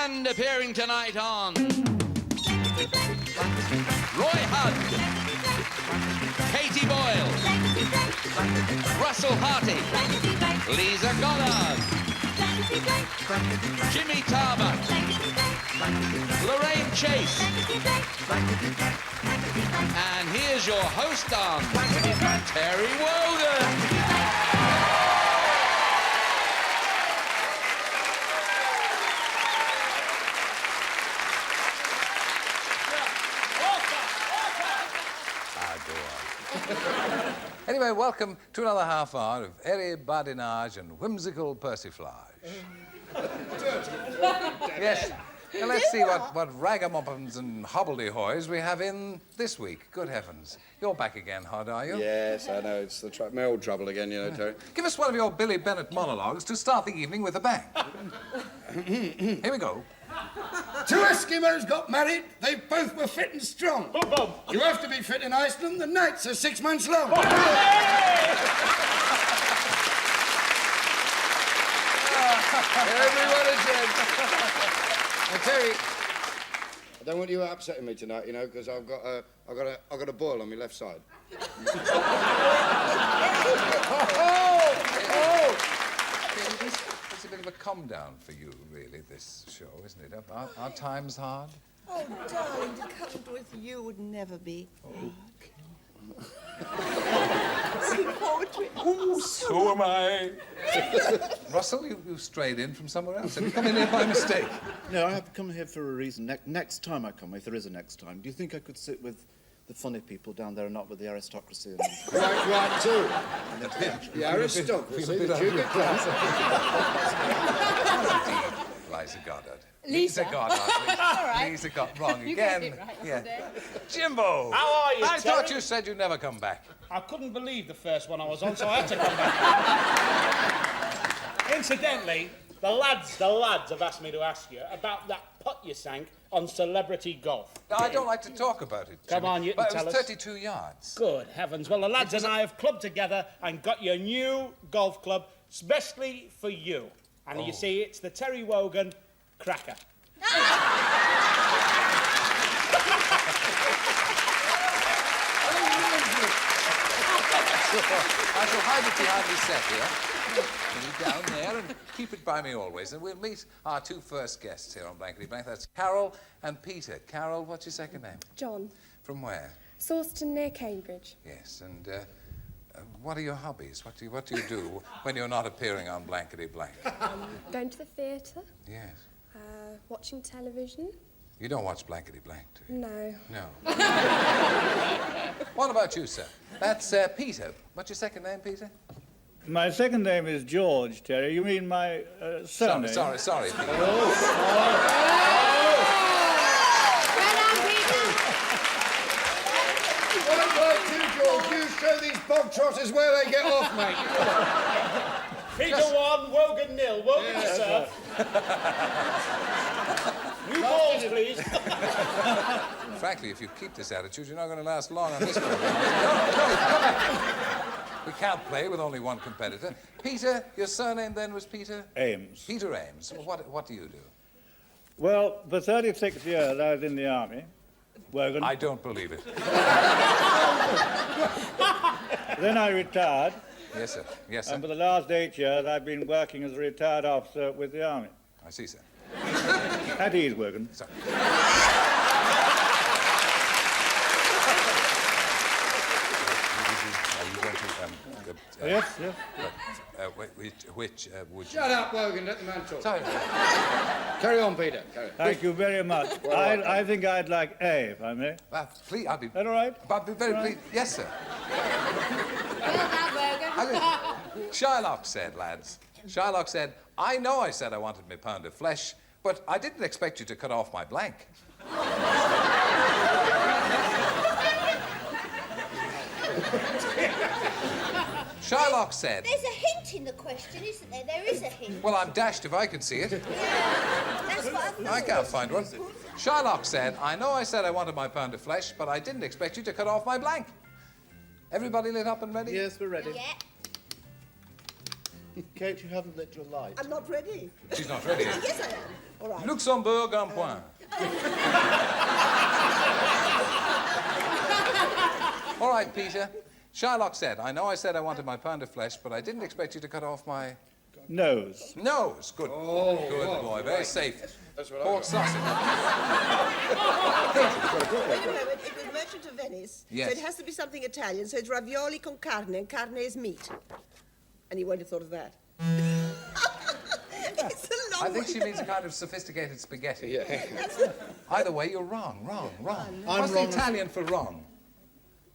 And appearing tonight on Roy Hudd, Katie Boyle, Russell Harty, Lisa Goddard, Jimmy Tarbuck, Lorraine Chase, and here's your host on Terry Wogan. Anyway, welcome to another half hour of airy badinage and whimsical persiflage. Yes. Now let's see what ragamuffins and hobbledehoys we have in this week. Good heavens. You're back again, Hod, are you? Yes, I know. It's my old trouble again, you know, Terry. Give us one of your Billy Bennett monologues to start the evening with a bang. Here we go. Two Eskimos got married. They both were fit and strong. Boom, boom. You have to be fit in Iceland. The nights are 6 months long. Everyone is dead. Now, Terry, I don't want you upsetting me tonight, you know, because I've got a boil on my left side. It's a bit of a calm down for you, really, this show, isn't it? Are times hard? Oh, darling, to couple with you would never be hard. Looking forward to it. Oh, so am I. Russell, you strayed in from somewhere else. Have you come in here by mistake? No, I have come here for a reason. Next time I come, if there is a next time, do you think I could sit with the funny people down there and not with the aristocracy? And... Right, too. The aristocracy, the Duke of class. Lisa Goddard. Lisa. Goddard. All right. Lisa got wrong You again. get it right Yeah. today. Jimbo. How are you, I Terry? thought you said you'd never come back. I couldn't believe the first one I was on, so I had to come back. Incidentally, the lads have asked me to ask you about that putt you sank on Celebrity Golf. I don't like to talk about it, Come Jimmy, on, you but can it was tell us. 32 yards. Good heavens. Well, the lads and I have clubbed together and got your new golf club, especially for you. And you see, it's the Terry Wogan Cracker. I shall hide it behind the set here. Put it down there and keep it by me always. And we'll meet our two first guests here on Blankety Blank. That's Carol and Peter. Carol, what's your second name? John. From where? Sawston near Cambridge. Yes, and what are your hobbies? What do you do when you're not appearing on Blankety Blank? Going to the theatre. Yes. Watching television. You don't watch Blankety Blank, do you? No. No. What about you, sir? That's Peter. What's your second name, Peter? My second name is George, Terry. You mean my surname? Sorry, Peter. Well done, Peter. What about you, George? You show these bog trotters where they get off, mate. Peter 1, Wogan 0. Wogan sir. New balls, please. Frankly, if you keep this attitude, you're not going to last long on this program. No, come back. We can't play with only one competitor. Peter, your surname then was Peter? Ames. Peter Ames. What do you do? Well, for 36 years I was in the army. Wogan. I don't believe it. Then I retired. Yes, sir. Yes, sir. And for the last 8 years I've been working as a retired officer with the army. I see, sir. At ease, Wogan. Sorry. Are you going to... Yes. Which would you... Shut up, Wogan. Let the man talk. Sorry. Carry on, Peter. Carry on. Thank you very much. I think I'd like A, if I may. Please, I'll be... Is that all right? I'll be very pleased. Yes, sir. Well done, Wogan. Shylock said, lads. Shylock said, I know I said I wanted my pound of flesh, but I didn't expect you to cut off my blank. Shylock said... There's a hint in the question, isn't there? There is a hint. Well, I'm dashed if I can see it. Yeah, that's what I thought. I can't find one. Shylock said, I know I said I wanted my pound of flesh, but I didn't expect you to cut off my blank. Everybody lit up and ready? Yes, we're ready. Yeah. Kate, you haven't lit your light. I'm not ready. She's not ready. Yes, I am. All right. Luxembourg en point. All right, Peter. Shylock said, I know I said I wanted my pound of flesh, but I didn't expect you to cut off my... Nose. Nose. Good. Good boy. Very safe. That's what Pork sausage. Wait a moment. It was Merchant of Venice. Yes. So it has to be something Italian. So it's ravioli con carne, and carne is meat. And you won't have thought of that. It's a long I think way. she means a kind of sophisticated spaghetti. Yeah. Either way, you're wrong. I'm What's the wrong. Italian for wrong?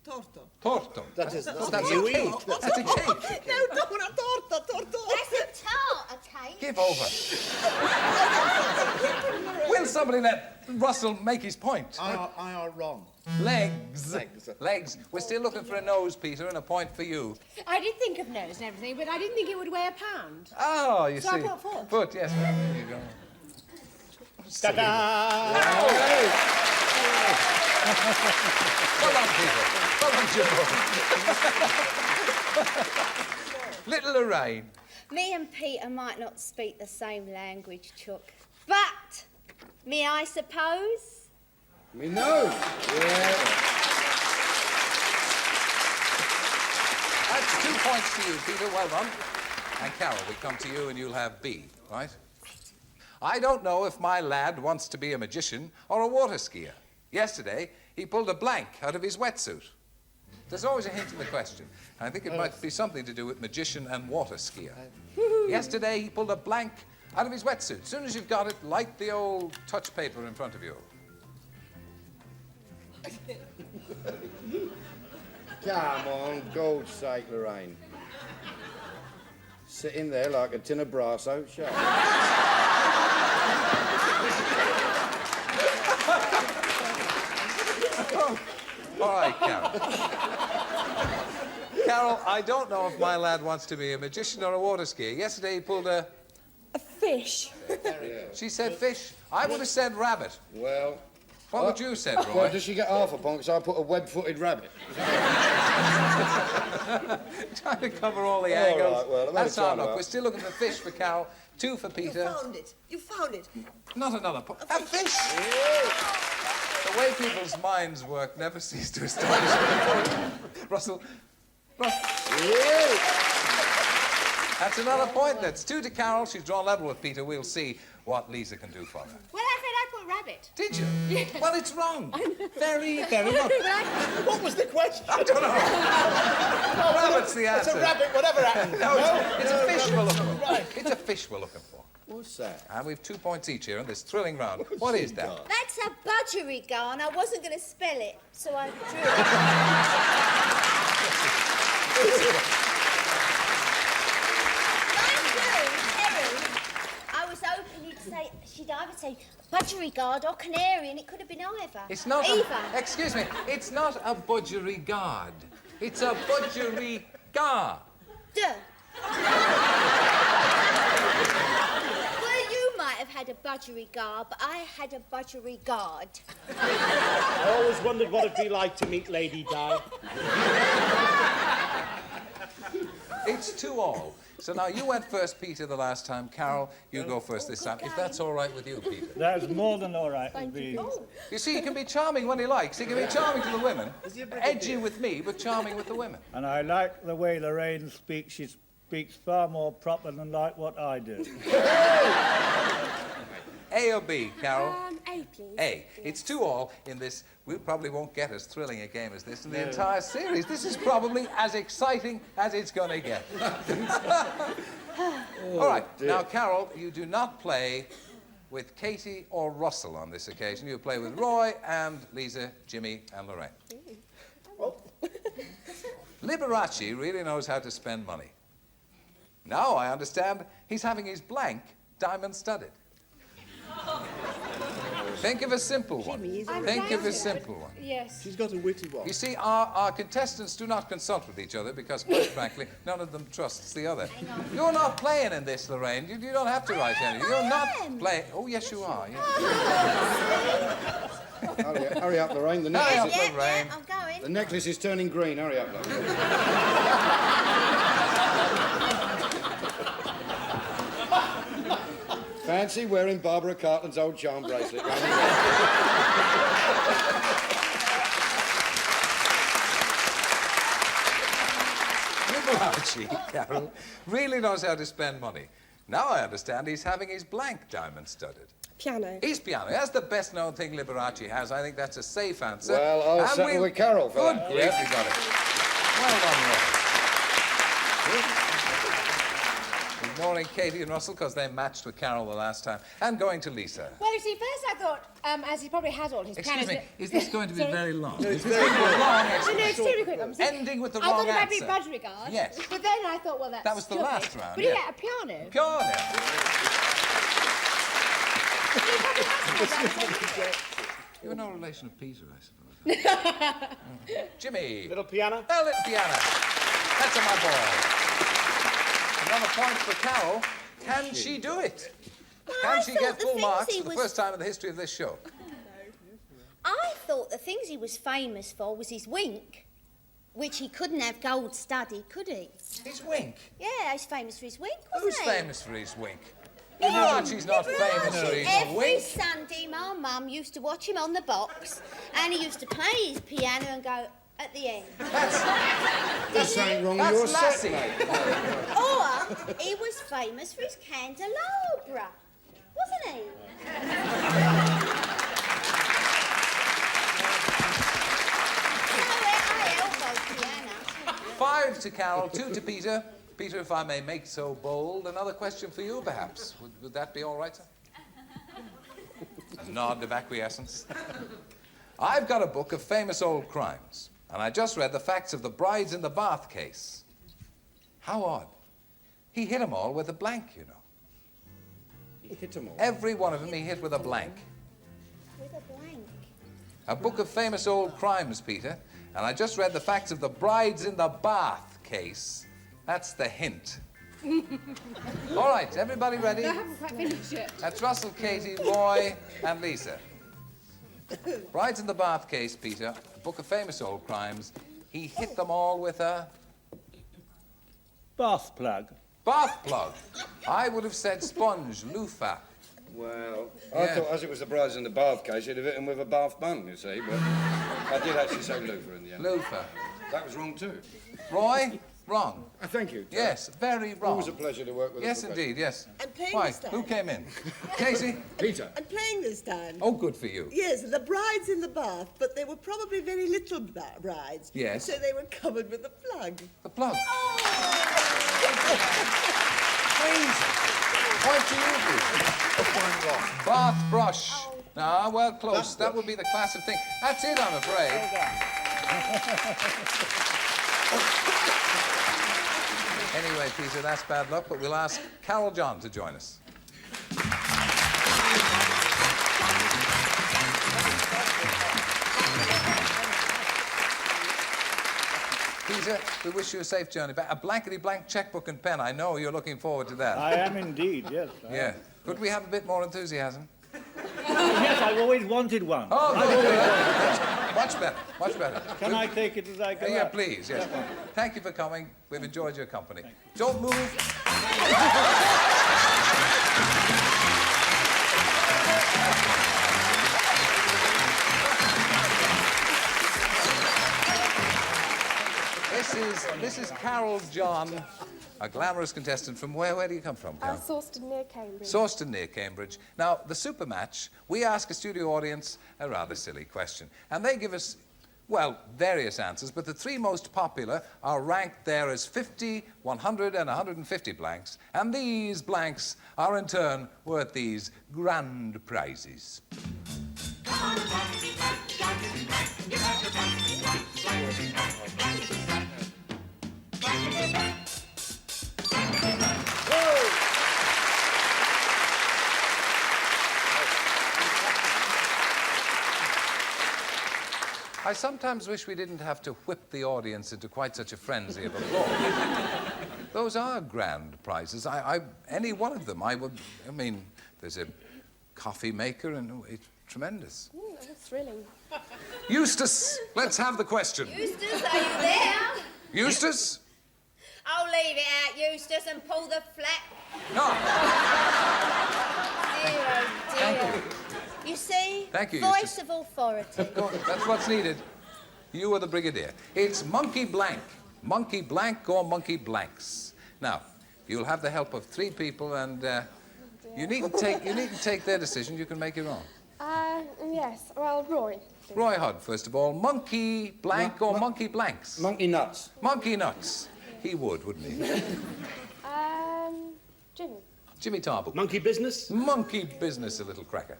Torto. Torto. That's That's what a you cake. eat. That's a cake. No, torto. That's a tart, okay? Give over. Will somebody let Russell make his point? I are wrong. Legs. Legs. Legs. We're still looking for a nose, Peter, and a point for you. I did think of nose and everything, but I didn't think it would weigh a pound. Oh, you So see. I put foot. Foot, yes. Well, there you go. Ta-da! Well done, Peter. Well done, Jimbo. Little Lorraine. Me and Peter might not speak the same language, Chuck. But, me I suppose? Me no. Yeah. That's 2 points to you, Peter. Well done. And Carol, we come to you and you'll have B, right? I don't know if my lad wants to be a magician or a water skier. Yesterday, he pulled a blank out of his wetsuit. There's always a hint in the question. I think it might be something to do with magician and water skier. Yesterday, he pulled a blank out of his wetsuit. As soon as you've got it, light the old touch paper in front of you. Come on, God's sake, Lorraine. Sitting there like a tin of brass out shut. All right, Carol. Carol, I don't know if my lad wants to be a magician or a water skier. Yesterday, he pulled a... A fish. She said fish. I would have said rabbit. Well, What would you have said, well, Roy? does she get half a point? Because I put a web-footed rabbit. Trying to cover all the All angles. right, well, I'm That's only our trying luck. to- We're still looking for fish for Carol. 2 for You Peter. found it. You found it. Not another point. A fish! The way people's minds work never cease to astonish me. Russell. That's another point. That's 2 to Carol. She's drawn level with Peter. We'll see what Lisa can do for her. Well, I said I put rabbit. Did you? Well, it's wrong. Very, very wrong. What was the question? I don't know. Rabbit's the answer. It's a rabbit, whatever happens. No, it's a fish we're looking for. It's a fish we're looking for. What's that? And we've 2 points each here in this thrilling round. What is that? That's a budgerigar, I wasn't going to spell it, so I drew it. I was hoping she'd either say budgerigard or canary, and it could have been either. It's not. Either. Excuse me. It's not a budgerigard. It's a budgerigar. Duh. Well, you might have had a budgerigar, but I had a budgerigard. I always wondered what it'd be like to meet Lady Di. It's 2-all. So now you went first, Peter, the last time. Carol, you go first this time. If that's all right with you, Peter. That's more than all right with me. You see, he can be charming when he likes. He can be charming to the women. Edgy with me, but charming with the women. And I like the way Lorraine speaks. She speaks far more proper than like what I do. A or B, Carol? A, please. A. It's 2-all in this. We probably won't get as thrilling a game as this in the entire series. This is probably as exciting as it's going to get. All right. Now, Carol, you do not play with Katie or Russell on this occasion. You play with Roy and Lisa, Jimmy and Lorraine. Liberace really knows how to spend money. Now I understand he's having his blank diamond-studded. Think of a simple one. Think of a simple one. Yes. She's got a witty one. You see, our contestants do not consult with each other because, quite frankly, none of them trusts the other. You're not playing in this, Lorraine. You don't have to write anything. You're not playing. Oh, yes, you are. Yes. Hurry up, Lorraine. The Hurry necklace, up, is, Lorraine. I'm going. the necklace is turning green. Hurry up, Lorraine. Fancy wearing Barbara Cartland's old charm bracelet round the Liberace, Carol, really knows how to spend money. Now I understand he's having his blank diamond studded. Piano. His piano. That's the best-known thing Liberace has. I think that's a safe answer. Well, I'll And settle with Carol for Good that. grief, he got it. Well done, Roy. Ignoring Katie and Russell because they matched with Carol the last time. And going to Lisa. Well, you see, first I thought, as he probably has all his Excuse pianos... me, is this going to be Sorry? very long? No, it's Is this going to be a long No, no, explanation? extremely quick. I'm sorry. Ending with the I wrong thought it might be answer. Budgerigard. Yes. But then I thought, well, that's That was the stupid. last round, But yeah. yeah, a piano. Piano. You're no relation of Peter, I suppose. Jimmy. Little piano. A little piano. That's my boy. Another point for Carol. Can she do it? Can she get full marks for the first time in the history of this show? I thought the things he was famous for was his wink, which he couldn't have gold studded, could he? His wink. Yeah, he's famous for his wink, wasn't Who's he? famous for his wink? Liberace's not famous for his Every wink. Sunday, my mum used to watch him on the box, and he used to play his piano and go at the end. There's something wrong with your That's set, Lassie. mate. Or he was famous for his candelabra, wasn't he? I elbowed piano. 5 to Carol, 2 to Peter. Peter, if I may make so bold, another question for you, perhaps. Would that be all right, sir? A nod of acquiescence. I've got a book of famous old crimes, and I just read the facts of the brides in the bath case. How odd. He hit them all with a blank, you know. He hit them all. Every one of them he hit with a blank. With a blank. A book of famous old crimes, Peter, and I just read the facts of the brides in the bath case. That's the hint. All right, everybody ready? I haven't quite finished yet. That's Russell, Katie, Roy, and Lisa. Brides in the bath case, Peter, a book of famous old crimes. He hit them all with a Bath plug. bath plug. I would have said sponge, loofah. Well, I Yeah. thought as it was the brides in the bath case, he'd have hit him with a bath bun, you see, but I did actually say loofah in the end. Loofah. That was wrong too. Roy, wrong. Thank you. Yes, very wrong. Always a pleasure to work with Yes, a professional. indeed, yes. I'm playing Why? this time. Who came in? Casey? Peter. I'm playing this time. Oh, good for you. Yes, the brides in the bath, but they were probably very little brides. Yes. So they were covered with a plug. The plug. Crazy. Point to you, Peter. Bath brush. Ah, well, close. That would be the class of thing. That's it, I'm afraid. Anyway, Peter, that's bad luck, but we'll ask Carol John to join us. Peter, we wish you a safe journey back. A blankety blank checkbook and pen. I know you're looking forward to that. I am indeed, yes. Yeah. Could we have a bit more enthusiasm? Yes, I've always wanted one. Oh, good. Much better. Much better. Can I take it as I go Yeah, out? please, yes. Thank you for coming. We've enjoyed your company. Don't move. This is Carol John, a glamorous contestant from where? Where do you come from, Carol? Sawston near Cambridge. Sawston near Cambridge. Now, the super match, we ask a studio audience a rather silly question. And they give us, well, various answers, but the 3 most popular are ranked there as 50, 100, and 150 blanks. And these blanks are in turn worth these grand prizes. I sometimes wish we didn't have to whip the audience into quite such a frenzy of applause. Those are grand prizes. Any one of them, I mean, there's a coffee maker, and it's tremendous. That's thrilling. Eustace, let's have the question. Eustace, are you there? Eustace? I'll leave it out, Eustace, and pull the flap. No. Thank you, Voice Eustace. of authority. That's what's needed. You are the brigadier. It's Monkey Blank. Monkey Blank or Monkey Blanks. Now, you'll have the help of 3 people, and you needn't take their decision. You can make your own. Yes. Well, Roy. Roy Hudd, first of all. Monkey Blank or Monkey Blanks? Monkey nuts. Monkey Nuts. He would, wouldn't he? Jimmy. Jimmy Tarbuck. Monkey business? Monkey Business, a little cracker.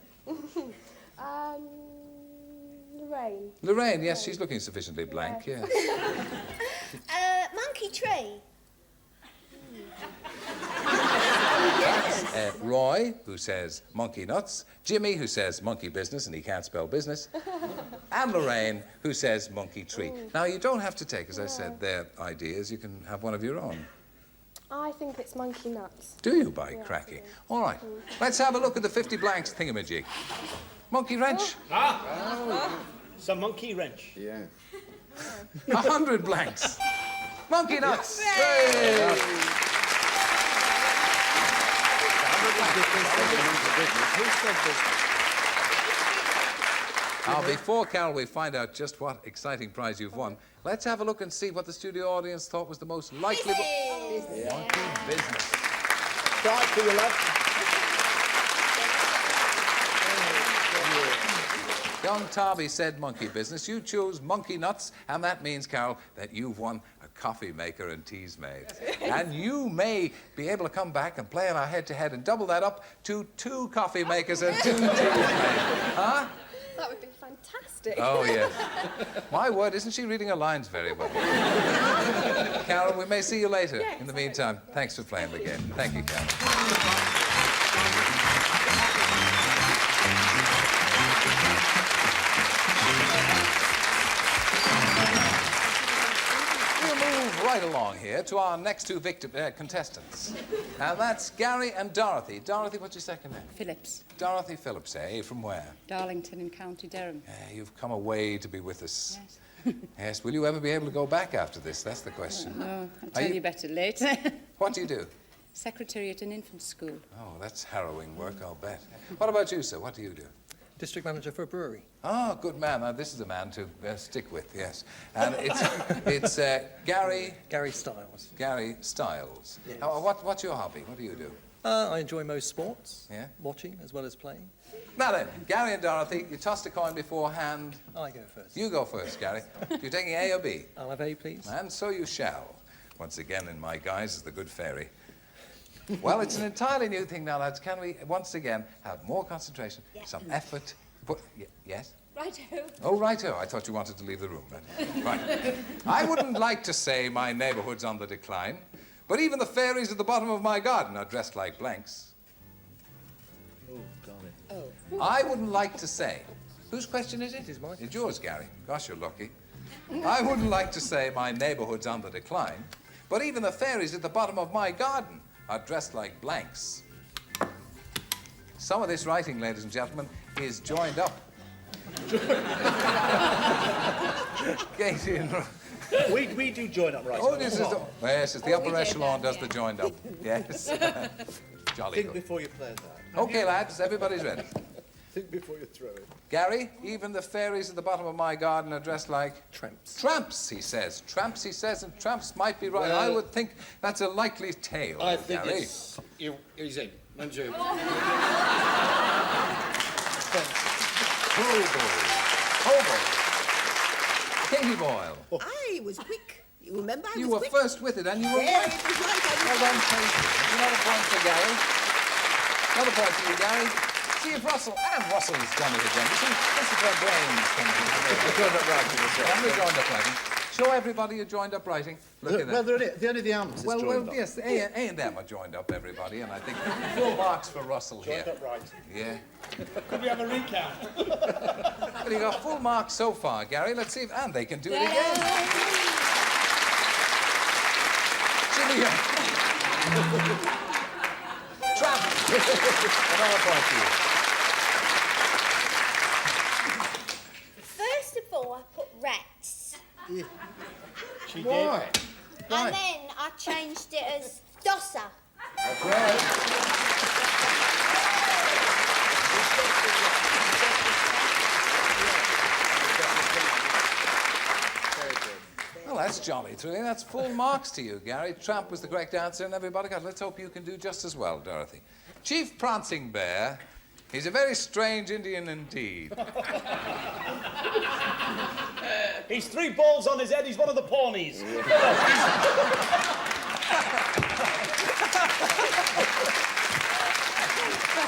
Lorraine. Lorraine, yes, she's looking sufficiently blank, yes. Monkey tree. Roy, who says monkey nuts. Jimmy, who says monkey business, and he can't spell business. And Lorraine, who says monkey tree. Now, you don't have to take, as I said, their ideas. You can have one of your own. I think it's monkey nuts. Do you, by cracky? All right, let's have a look at the 50 blanks thingamajig. Monkey wrench. It's a monkey wrench. Yeah. 100 blanks. Monkey nuts. Now, before, Carol, we find out just what exciting prize you've won, let's have a look and see what the studio audience thought was the most likely... Monkey business. Try for your love. Young Tarby said monkey business. You chose monkey nuts, and that means, Carol, that you've won a coffee maker and teas made. And you may be able to come back and play in our head-to-head and double that up to 2 coffee makers and 2 teas made. Huh? That would be fantastic. Oh, yes. My word, isn't she reading her lines very well? Carol, we may see you later. Yes, In the meantime, thanks for playing the game. Thank you, Carol. We'll move right along here to our next 2 contestants. And that's Gary and Dorothy. Dorothy, what's your second name? Phillips, Dorothy Phillips, eh? From where? Darlington in County Durham. You've come away to be with us. Yes. Yes, will you ever be able to go back after this? That's the question. No, I'll tell you better later. What do you do? Secretary at an infant school. Oh, that's harrowing work, I'll bet. What about you, sir? What do you do? District manager for a brewery. Ah, good man. Now, this is a man to stick with, yes. And it's Gary... Gary Stiles. Gary Stiles. Yes. What's your hobby? What do you do? I enjoy most sports. Yeah? Watching as well as playing. Now then, Gary and Dorothy, you tossed a coin beforehand. I go first. You go first, Gary. You're taking A or B? I'll have A, please. And so you shall. Once again, in my guise as the good fairy. Well, it's an entirely new thing now, lads. Can we, once again, have more concentration, some effort? Yes? Righto. Oh, righto. I thought you wanted to leave the room. Right. I wouldn't like to say my neighbourhood's on the decline, but even the fairies at the bottom of my garden are dressed like blanks. Oh, golly. I wouldn't like to say. Whose question is it? It is mine. It's yours, Gary. Gosh, you're lucky. I wouldn't like to say my neighbourhood's on the decline, but even the fairies at the bottom of my garden are dressed like blanks. Some of this writing, ladies and gentlemen, is joined up. Katie and... We do join up right. Oh, this is the... Yes, it's the upper echelon does the joined up. Yes. Jolly Think good. before you play that. Okay, lads, everybody's ready. Think before you throw it. Gary, even the fairies at the bottom of my garden are dressed like... Tramps. Tramps, he says. Tramps, he says, and tramps might be right. Well, I would think that's a likely tale, I think Gary. it's... He's in. Manju. Hobo. Katie Boyle. I was quick. You remember I You was were quick? first with it, and you were Yeah, right. it was right. Well done, Katie. There's another point for Gary. Another point for you, Gary. See if Russell's done it again. You see, this is where brains come in. Joined up writing. And we joined up writing. Show everybody you joined up writing. Look at Well, that. they're only the amps is Well, joined up. yes, A and M are joined up, everybody, and I think full marks for Russell here. Joined up right. Yeah. Could we have a recount? Well, you got full marks so far, Gary. Let's see if... And they can do it again. Jimmy... Trap! Another point to you. First of all, I put rats. She did. Why? And then I changed it as Dosser. That's right. that's jolly, truly. That's full marks to you, Gary. Tramp was the correct answer, and everybody got. Let's hope you can do just as well, Dorothy. Chief Prancing Bear, he's a very strange Indian indeed. He's 3 balls on his head. He's one of the pawnees.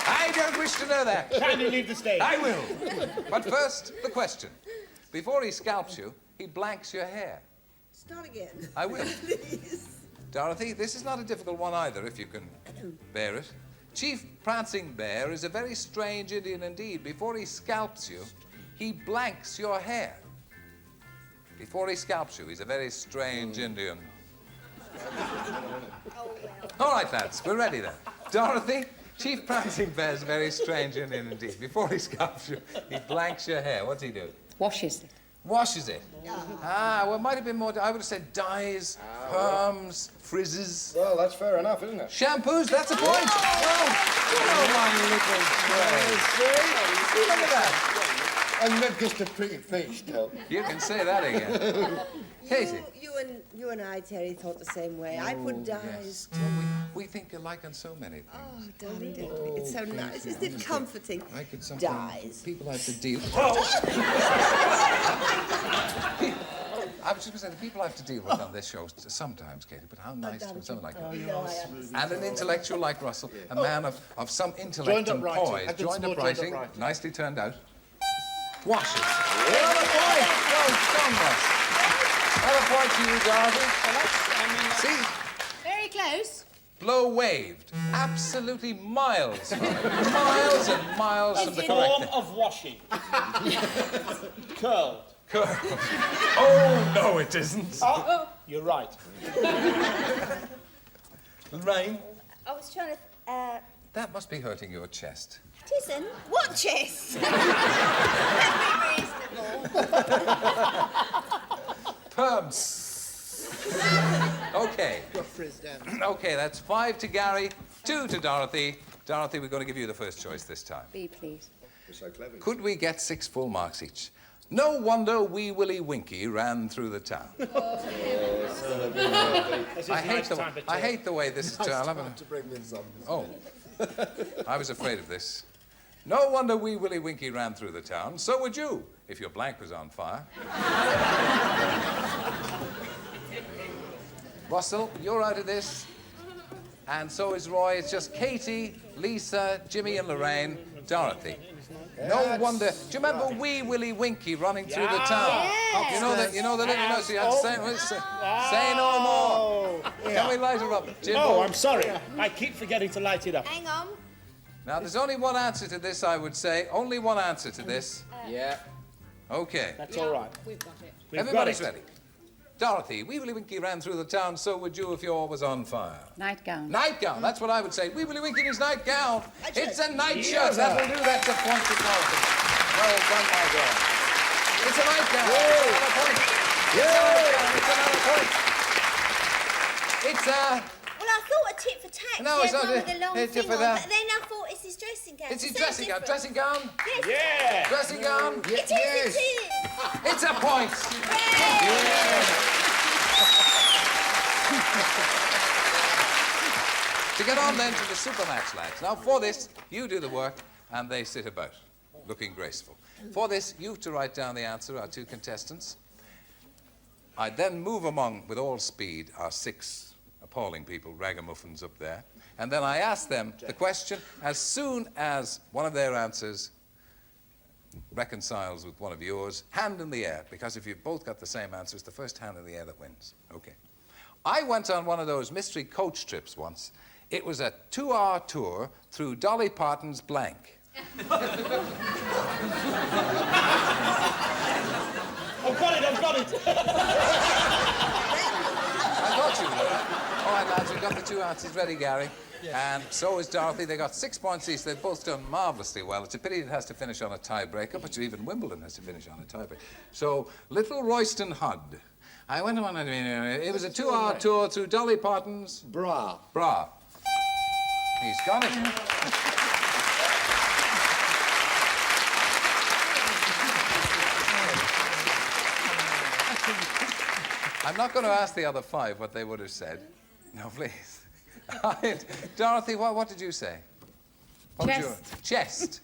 I don't wish to know that. Kindly leave the stage. I will. But first, the question. Before he scalps you, he blanks your hair. Start again. I will. Please. Dorothy, this is not a difficult one either, if you can bear it. Chief Prancing Bear is a very strange Indian indeed. Before he scalps you, he blanks your hair. Before he scalps you, he's a very strange Indian. All right, lads, we're ready then. Dorothy, Chief Prancing Bear is a very strange Indian indeed. Before he scalps you, he blanks your hair. What's he do? Washes it. Washes it. Well, it might have been more. I would have said dyes, perms, frizzes. Well, that's fair enough, isn't it? Shampoos, that's a point. Oh, my little friend. Look at that. And not just a pretty face, though. You can say that again. Katie. You and I, Terry, thought the same way. I put dyes. Yes. Well, we think alike on so many things. Oh, darling, darling. It's so nice. Isn't it comforting? I could sometimes. Dyes. People have to deal. I was just going to say, the people I have to deal with on this show sometimes, Katie, but how nice to someone like that. And an intellectual like Russell, a man of some intellect and poise. Joined up writing, nicely turned out. Washes. Another point! Well done, Russ. Another point to you, Dorothy. See? Very close. Blow waved. Absolutely miles from it. Miles and miles from the A form correct of washing. Curled. Oh, no, it isn't. Oh, you're right. Rain. I was trying to... That must be hurting your chest. It isn't. What chest? That'd be reasonable. Perms. Okay. Okay, that's 5 to Gary, 2 to Dorothy. Dorothy, we're going to give you the first choice this time. B, please. You're so clever. Could we get 6 full marks each? No wonder Wee Willie Winky ran through the town. I hate the way this is turned. To bring this on. Oh, I was afraid of this. No wonder Wee Willie Winky ran through the town. So would you, if your blank was on fire. Russell, you're out of this. And so is Roy. It's just Katie, Lisa, Jimmy and Lorraine, Dorothy. No wonder. Do you remember Wee Willie Winky running through the town? Yes. You know the little notes you had to say no more. Can we light her up, Jim? Oh, I'm sorry. I keep forgetting to light it up. Hang on. Now, there's only one answer to this, I would say. Only one answer to this. Yeah. Okay. That's all right. We've got it. Everybody's ready. Dorothy, Wee Willie Winky ran through the town, so would you if yours was on fire. Nightgown. Nightgown, that's what I would say. Wee Willie Winky in his nightgown. It's a nightshirt. That'll do. That's a point to Dorothy. Well done, my girl. It's a nightgown. It's another point. It's a... Well, I thought a tit for tat. No, it's not one with a long a tit thing for on, tat. but then I thought it's his dressing gown. It's his so dressing gown. different. Dressing gown? Yes. Yeah. Dressing gown? It is. It's a point. To get on then to the supermatch, lads. Now, for this, you do the work, and they sit about, looking graceful. For this, you have to write down the answer, our 2 contestants. I then move among, with all speed, our 6 appalling people, ragamuffins up there, and then I ask them the question as soon as one of their answers reconciles with one of yours, hand in the air, because if you've both got the same answer, it's the first hand in the air that wins. Okay. I went on one of those mystery coach trips once. It was a 2-hour tour through Dolly Parton's Blank. I've got it. I thought you would. All right, lads, we've got the 2 answers ready, Gary. Yes. And so is Dorothy. They got 6 points each. They've both done marvellously well. It's a pity it has to finish on a tiebreaker, but even Wimbledon has to finish on a tiebreaker. So, Little Royston Hud. I went on, it was a 2-hour tour through Dolly Parton's... Bra. He's got it. I'm not going to ask the other 5 what they would have said. No, please. Dorothy, what did you say? Chest. Chest.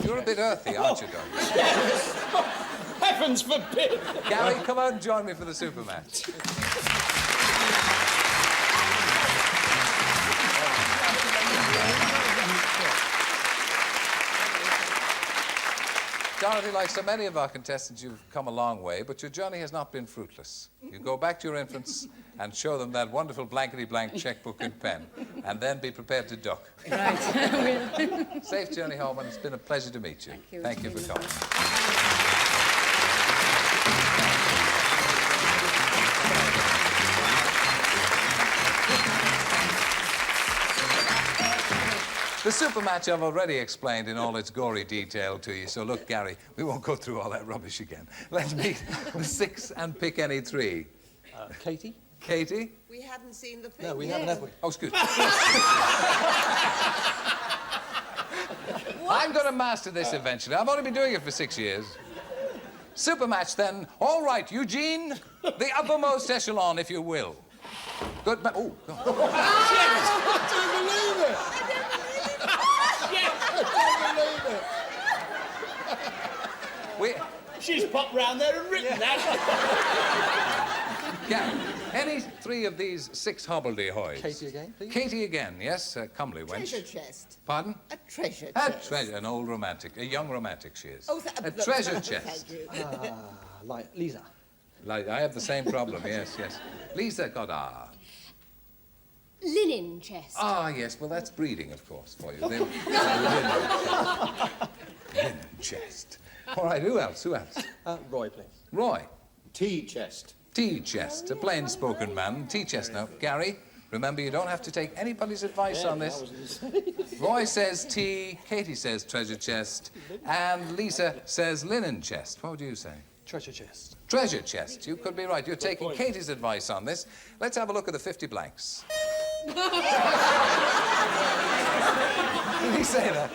You're a bit earthy, aren't you, Dorothy? Heavens forbid! Gary, come out and join me for the super match. Dorothy, like so many of our contestants, you've come a long way, but your journey has not been fruitless. You go back to your infants and show them that wonderful blankety blank checkbook and pen, and then be prepared to duck. Right, I will. Safe journey home, and it's been a pleasure to meet you. Thank you. Thank you for coming. The super match I've already explained in all its gory detail to you, so look, Gary, we won't go through all that rubbish again. Let's meet the 6 and pick any 3. Katie? Katie? We haven't seen the thing. No, we haven't, have we? Oh, excuse me. I'm going to master this eventually. I've only been doing it for 6 years. Super match, then. All right, Eugene, the uppermost echelon, if you will. Good man. Oh, God. I don't believe it! She's popped round there and written that. Yeah. Any 3 of these 6 hobbledehoys? Katie again, please. Katie again, yes. Comely wench. Treasure chest. Pardon? A treasure A chest. treasure. An old romantic. A young romantic, she is. Oh, a treasure chest. Thank you. Like Lisa. Like, I have the same problem, yes, yes. Lisa got Linen chest. Ah, yes. Well, that's breeding, of course, for you. Linen chest. All right, who else? Roy, please. Roy. Tea chest. Tea chest. A plain-spoken man. Tea chest now. Gary, remember, you don't have to take anybody's advice on this. Roy says tea, Katie says treasure chest, and Lisa says linen chest. What would you say? Treasure chest. Treasure chest. You could be right. You're taking Katie's advice on this. Let's have a look at the 50 blanks. Did he say that?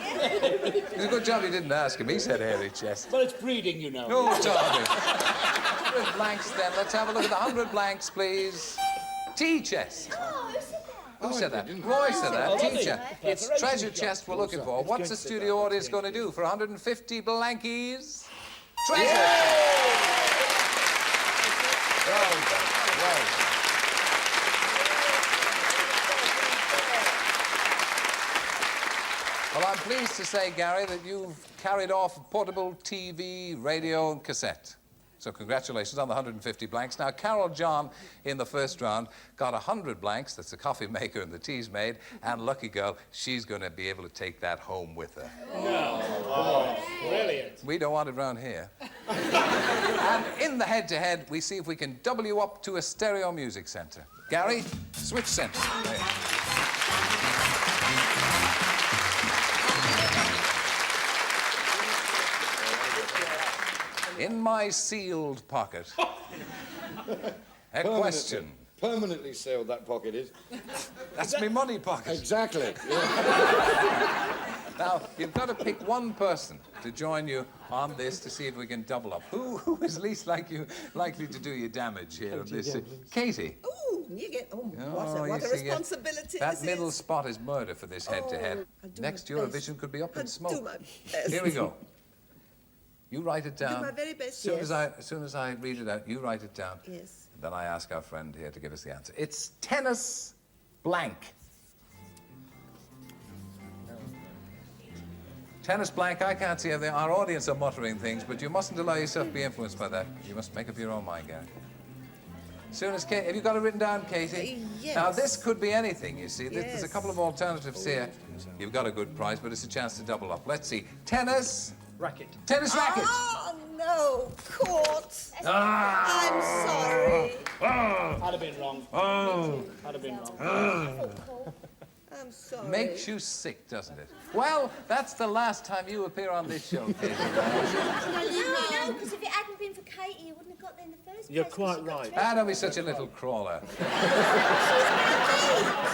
It's a good job you didn't ask him. He said hairy chest. Well, it's breeding, you know. Oh, Tommy. 100 blanks, then. Let's have a look at the 100 blanks, please. Tea chest. Who said that? Roy said that. Tea chest. It's treasure chest we're looking for. What's the studio audience going to do for 150 blankies? Treasure chest. Well done. Well, I'm pleased to say, Gary, that you've carried off portable TV, radio, and cassette. So congratulations on the 150 blanks. Now, Carol John, in the first round, got 100 blanks. That's the coffee maker and the tea's made. And lucky girl, she's going to be able to take that home with her. No. Oh, brilliant. We don't want it round here. And in the head-to-head, we see if we can double you up to a stereo music centre. Gary, switch centre. There. In my sealed pocket, a question. Permanently sealed, that pocket is. That's my money pocket. Exactly. Now, you've got to pick one person to join you on this to see if we can double up. Who is least likely to do you damage here? Katie. Ooh, you get... Oh, what a responsibility That this middle is. spot is murder for this head-to-head. Next Eurovision could be up in I'll smoke. do my best. Here we go. You write it down. Do my very best, As soon as I read it out, you write it down. Yes. Then I ask our friend here to give us the answer. It's tennis blank. Tennis blank, I can't see everything. Our audience are muttering things, but you mustn't allow yourself to be influenced by that. You must make up your own mind, Gary. Soon as Kate, have you got it written down, Katie? Yes. Now, this could be anything, you see. There's a Yes. couple of alternatives here. You've got a good prize, but it's a chance to double up. Let's see. Tennis... Racket. Tennis racket. Oh, no. Caught. Ah. I'm sorry. I'd have been wrong. I'd have been wrong. I'm sorry. Makes you sick, doesn't it? Well, that's the last time you appear on this show, Katie. No, because if it hadn't been for Katie, you wouldn't have got there in the first place. You're quite right. Don't be such a little crawler.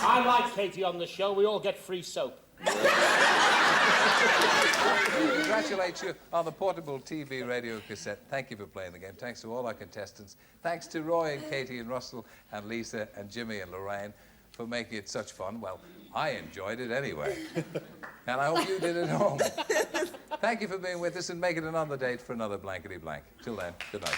I like Katie on the show. We all get free soap. Congratulations. congratulate you on the portable TV radio cassette. Thank you for playing the game. Thanks to all our contestants. Thanks to Roy and Katie and Russell and Lisa and Jimmy and Lorraine for making it such fun. Well, I enjoyed it anyway. And I hope you did at home. Thank you for being with us, and make it another date for another Blankety Blank. Till then, good night.